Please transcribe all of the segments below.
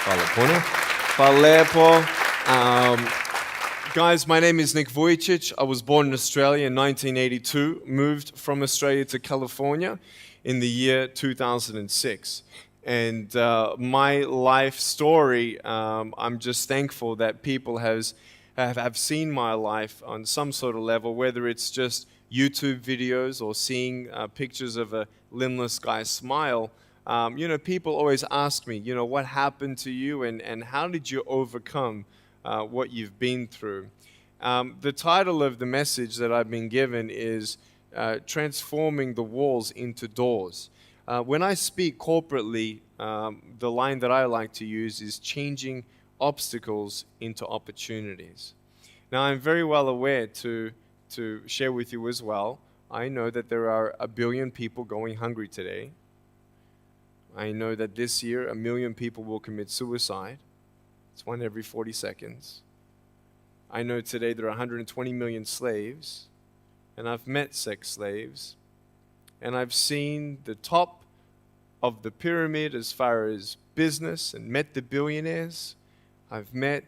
Hvala lepo. Guys, my name is Nick Vujicic. I was born in Australia in 1982, moved from Australia to California in the year 2006. And my life story, I'm just thankful that people have seen my life on some sort of level, whether it's just YouTube videos or seeing pictures of a limbless guy's smile. People always ask me, what happened to you and how did you overcome what you've been through? The title of the message that I've been given is Transforming the Walls into Doors. When I speak corporately, the line that I like to use is changing obstacles into opportunities. Now, I'm very well aware to share with you as well, I know that there are 1 billion people going hungry today. I know that this year 1 million people will commit suicide. It's 1 every 40 seconds. I know today there are 120 million slaves, and I've met sex slaves, and I've seen the top of the pyramid as far as business and met the billionaires. I've met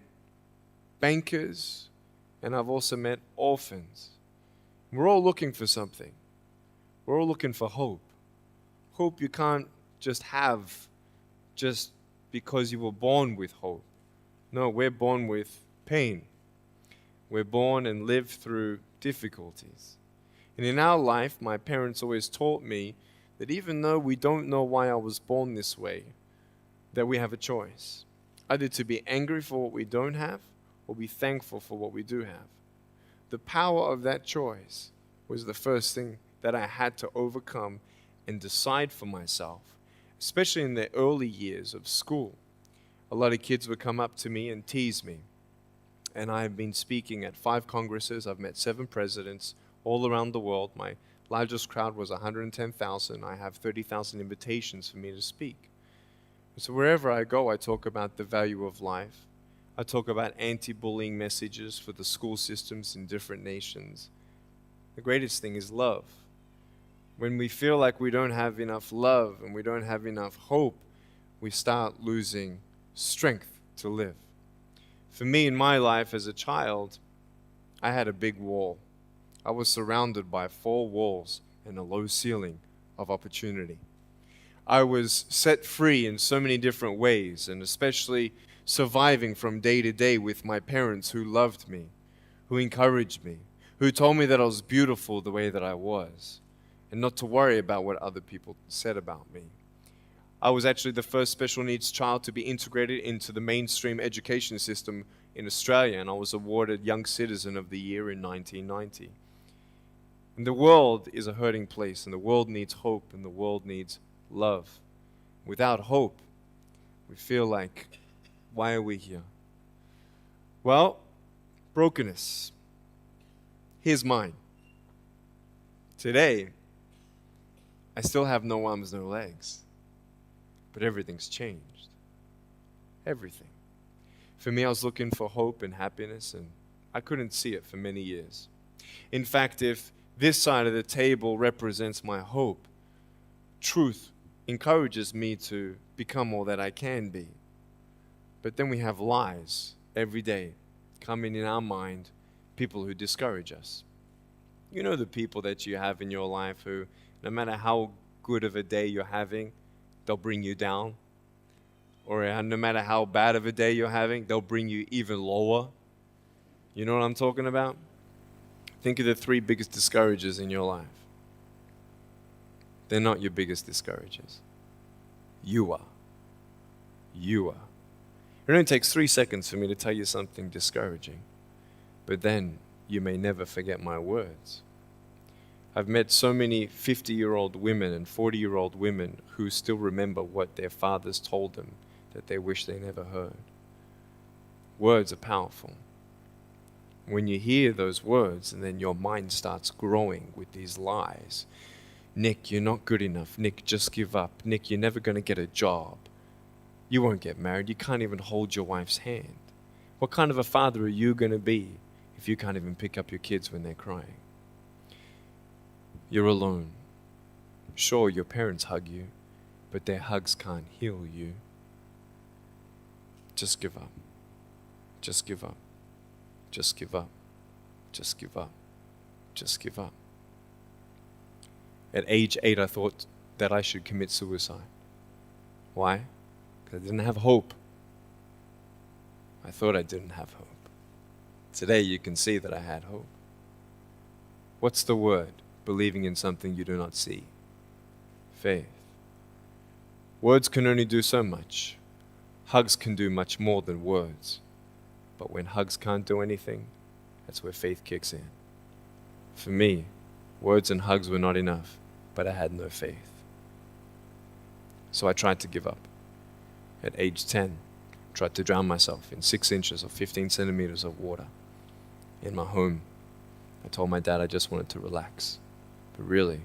bankers, and I've also met orphans. We're all looking for something. We're all looking for hope. Hope you can't just have just because you were born with hope. No, we're born with pain. We're born and live through difficulties. And in our life, my parents always taught me that even though we don't know why I was born this way, that we have a choice. Either to be angry for what we don't have or be thankful for what we do have. The power of that choice was the first thing that I had to overcome and decide for myself, especially in the early years of school. A lot of kids would come up to me and tease me. And I've been speaking at 5 congresses. I've met 7 presidents all around the world. My largest crowd was 110,000. I have 30,000 invitations for me to speak. So wherever I go, I talk about the value of life. I talk about anti-bullying messages for the school systems in different nations. The greatest thing is love. When we feel like we don't have enough love and we don't have enough hope, we start losing strength to live. For me, in my life as a child, I had a big wall. I was surrounded by 4 walls and a low ceiling of opportunity. I was set free in so many different ways, and especially surviving from day to day with my parents who loved me, who encouraged me, who told me that I was beautiful the way that I was, and not to worry about what other people said about me. I was actually the first special needs child to be integrated into the mainstream education system in Australia, and I was awarded Young Citizen of the Year in 1990. And the world is a hurting place, and the world needs hope, and the world needs love. Without hope, we feel like, why are we here? Well, brokenness. Here's mine. Today, I still have no arms, no legs. But everything's changed. Everything. For me, I was looking for hope and happiness, and I couldn't see it for many years. In fact, if this side of the table represents my hope, truth encourages me to become all that I can be. But then we have lies every day coming in our mind, people who discourage us. You know the people that you have in your life who, no matter how good of a day you're having, they'll bring you down. Or no matter how bad of a day you're having, they'll bring you even lower. You know what I'm talking about? Think of the 3 biggest discouragers in your life. They're not your biggest discouragers. You are. You are. It only takes 3 seconds for me to tell you something discouraging. But then you may never forget my words. I've met so many 50-year-old women and 40-year-old women who still remember what their fathers told them that they wish they never heard. Words are powerful. When you hear those words and then your mind starts growing with these lies. Nick, you're not good enough. Nick, just give up. Nick, you're never going to get a job. You won't get married. You can't even hold your wife's hand. What kind of a father are you going to be if you can't even pick up your kids when they're crying? You're alone. Sure, your parents hug you, but their hugs can't heal you. Just give up. Just give up. Just give up. Just give up. Just give up. At age 8, I thought that I should commit suicide. Why? Because I didn't have hope. I thought I didn't have hope. Today you can see that I had hope. What's the word? Believing in something you do not see. Faith. Words can only do so much. Hugs can do much more than words. But when hugs can't do anything, that's where faith kicks in. For me, words and hugs were not enough, but I had no faith. So I tried to give up. At age 10, tried to drown myself in 6 inches or 15 centimeters of water. In my home, I told my dad I just wanted to relax. But really,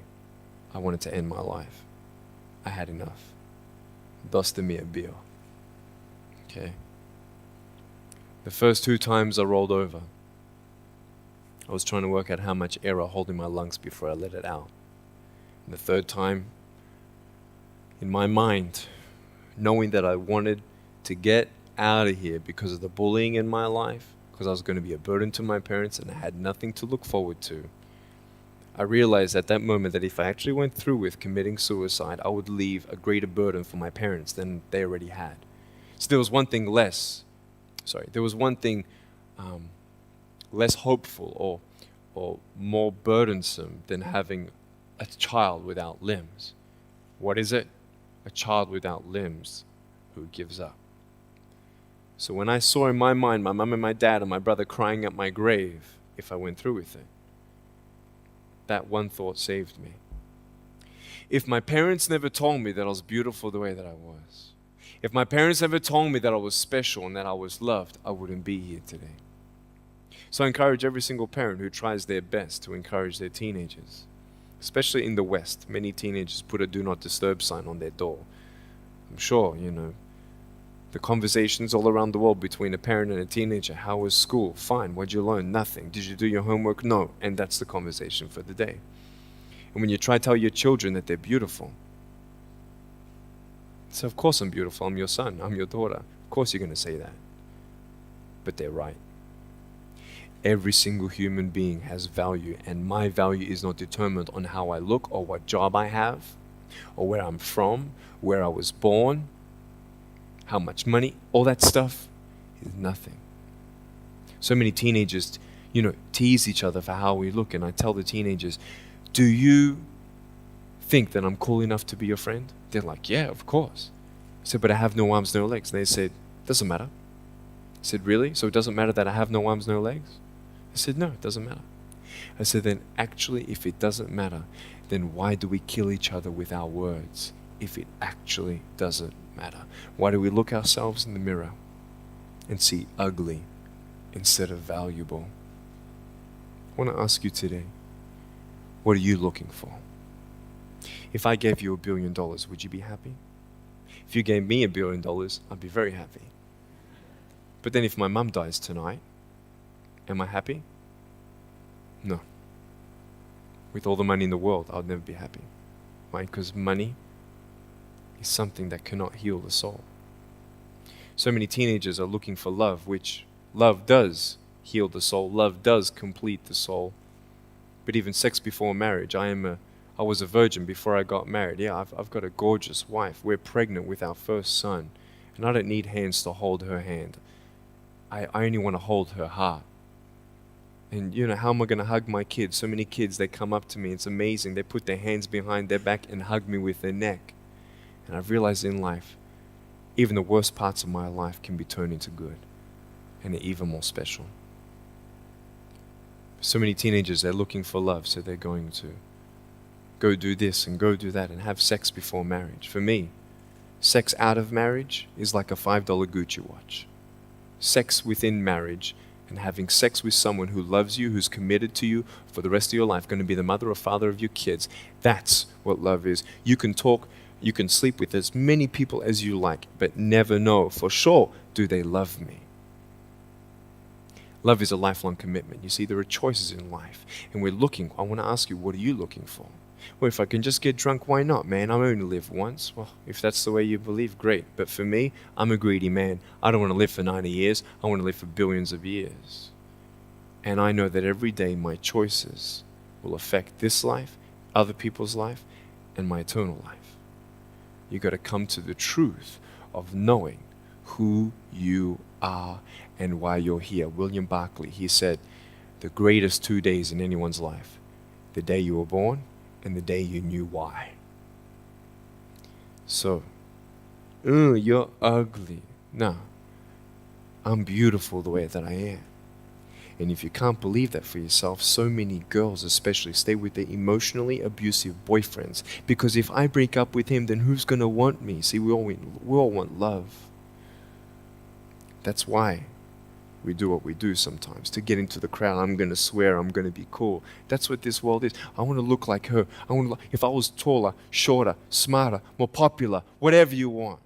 I wanted to end my life. I had enough. Dosta mi a bio. Okay? The first 2 times I rolled over, I was trying to work out how much air I hold in my lungs before I let it out. And the 3rd time, in my mind, knowing that I wanted to get out of here because of the bullying in my life, because I was going to be a burden to my parents and I had nothing to look forward to, I realized at that moment that if I actually went through with committing suicide, I would leave a greater burden for my parents than they already had. So there was one thing less hopeful or more burdensome than having a child without limbs. What is it? A child without limbs who gives up. So when I saw in my mind my mum and my dad and my brother crying at my grave if I went through with it, that one thought saved me. If my parents never told me that I was beautiful the way that I was, if my parents never told me that I was special and that I was loved, I wouldn't be here today. So I encourage every single parent who tries their best to encourage their teenagers. Especially in the West, many teenagers put a do not disturb sign on their door. I'm sure, the conversations all around the world between a parent and a teenager. How was school? Fine. What'd you learn? Nothing. Did you do your homework? No. And that's the conversation for the day. And when you try to tell your children that they're beautiful, so of course I'm beautiful. I'm your son. I'm your daughter. Of course you're going to say that. But they're right. Every single human being has value, and my value is not determined on how I look or what job I have or where I'm from, where I was born, how much money. All that stuff is nothing. So many teenagers, tease each other for how we look, and I tell the teenagers, do you think that I'm cool enough to be your friend? They're like, yeah, of course. I said, but I have no arms, no legs. And they said, doesn't matter. I said, really? So it doesn't matter that I have no arms, no legs? I said, no, it doesn't matter. I said, then actually, if it doesn't matter, then why do we kill each other with our words if it actually doesn't matter? Why do we look ourselves in the mirror and see ugly instead of valuable? I want to ask you today, what are you looking for? If I gave you $1 billion, would you be happy? If you gave me $1 billion, I'd be very happy. But then if my mum dies tonight, am I happy? No. With all the money in the world, I'll never be happy. Why? Because money is something that cannot heal the soul. So many teenagers are looking for love, which love does heal the soul. Love does complete the soul. But even sex before marriage, I was a virgin before I got married. Yeah, I've got a gorgeous wife. We're pregnant with our first son. And I don't need hands to hold her hand. I only want to hold her heart. And how am I going to hug my kids? So many kids, they come up to me. It's amazing. They put their hands behind their back and hug me with their neck. And I've realized in life, even the worst parts of my life can be turned into good. And they're even more special. So many teenagers, they're looking for love. So they're going to go do this and go do that and have sex before marriage. For me, sex out of marriage is like a $5 Gucci watch. Sex within marriage and having sex with someone who loves you, who's committed to you for the rest of your life, going to be the mother or father of your kids. That's what love is. You can talk, you can sleep with as many people as you like, but never know for sure, do they love me? Love is a lifelong commitment. You see, there are choices in life, and we're looking. I want to ask you, what are you looking for? Well, if I can just get drunk, why not, man? I only live once. Well, if that's the way you believe, great. But for me, I'm a greedy man. I don't want to live for 90 years. I want to live for billions of years. And I know that every day my choices will affect this life, other people's life, and my eternal life. You got to come to the truth of knowing who you are and why you're here. William Barclay, he said, the greatest 2 days in anyone's life, the day you were born and the day you knew why. So, you're ugly. No, I'm beautiful the way that I am. And if you can't believe that for yourself, so many girls especially stay with their emotionally abusive boyfriends. Because if I break up with him, then who's going to want me? See, we all want love. That's why we do what we do sometimes. To get into the crowd, I'm going to swear, I'm going to be cool. That's what this world is. I want to look like her. If I was taller, shorter, smarter, more popular, whatever you want.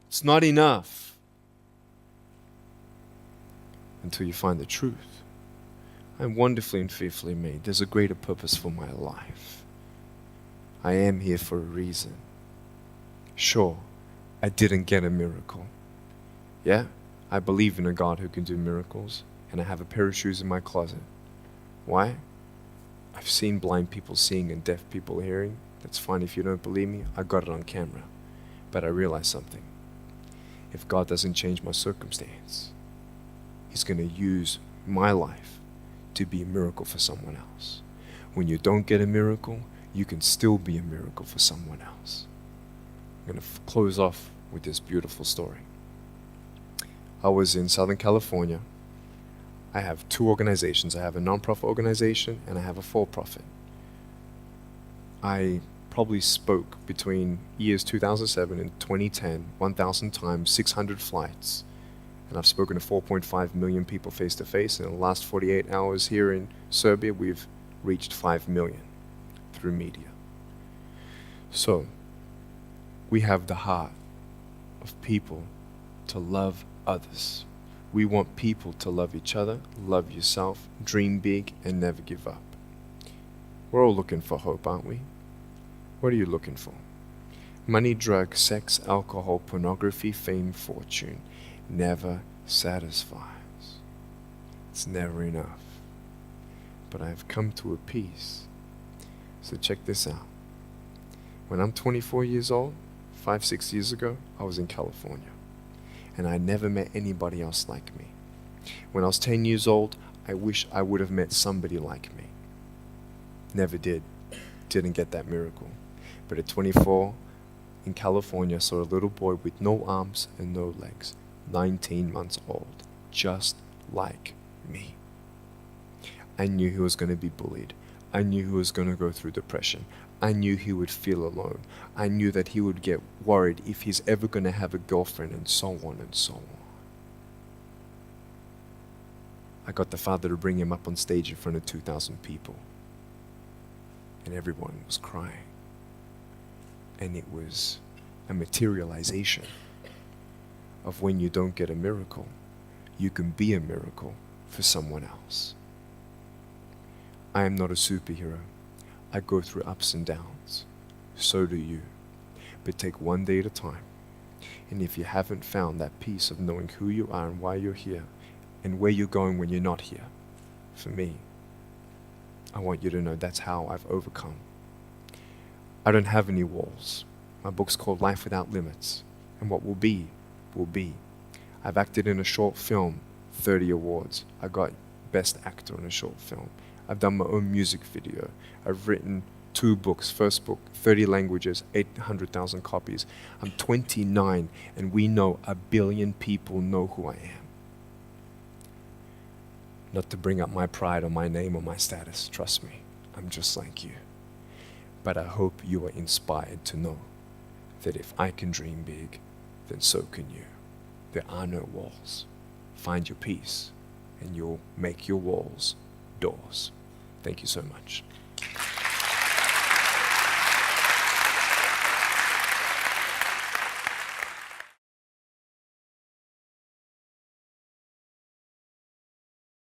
It's not enough until you find the truth. I'm wonderfully and fearfully made. There's a greater purpose for my life. I am here for a reason. Sure, I didn't get a miracle. Yeah, I believe in a God who can do miracles, and I have a pair of shoes in my closet. Why? I've seen blind people seeing and deaf people hearing. That's fine if you don't believe me. I got it on camera. But I realized something. If God doesn't change my circumstance, He's going to use my life to be a miracle for someone else. When you don't get a miracle, you can still be a miracle for someone else. I'm going to close off with this beautiful story. I was in Southern California. I have two organizations. I have a non-profit organization and I have a for-profit. I probably spoke between years 2007 and 2010, 1,000 times, 600 flights. And I've spoken to 4.5 million people face to face. In the last 48 hours here in Serbia, we've reached 5 million through media. So, we have the heart of people to love others. We want people to love each other, love yourself, dream big, and never give up. We're all looking for hope, aren't we? What are you looking for? Money, drugs, sex, alcohol, pornography, fame, fortune never satisfies. It's never enough. But I've come to a peace. So check this out. When I'm 24 years old, 5-6 years ago, I was in California. And I never met anybody else like me. When I was 10 years old, I wish I would have met somebody like me. Never did. Didn't get that miracle. But at 24, in California, I saw a little boy with no arms and no legs, 19 months old, just like me. I knew he was going to be bullied. I knew he was going to go through depression. I knew he would feel alone. I knew that he would get worried if he's ever going to have a girlfriend, and so on and so on. I got the father to bring him up on stage in front of 2,000 people. And everyone was crying. And it was a materialization of when you don't get a miracle, you can be a miracle for someone else. I am not a superhero. I go through ups and downs. So do you. But take one day at a time. And if you haven't found that peace of knowing who you are and why you're here, and where you're going when you're not here, for me, I want you to know that's how I've overcome. I don't have any walls. My book's called Life Without Limits. And what will be, will be. I've acted in a short film, 30 awards. I got Best Actor in a Short Film. I've done my own music video. I've written 2 books. First book, 30 languages, 800,000 copies. I'm 29, and we know 1 billion people know who I am. Not to bring up my pride or my name or my status, trust me, I'm just like you. But I hope you are inspired to know that if I can dream big, then so can you. There are no walls. Find your peace, and you'll make your walls doors. Thank you so much.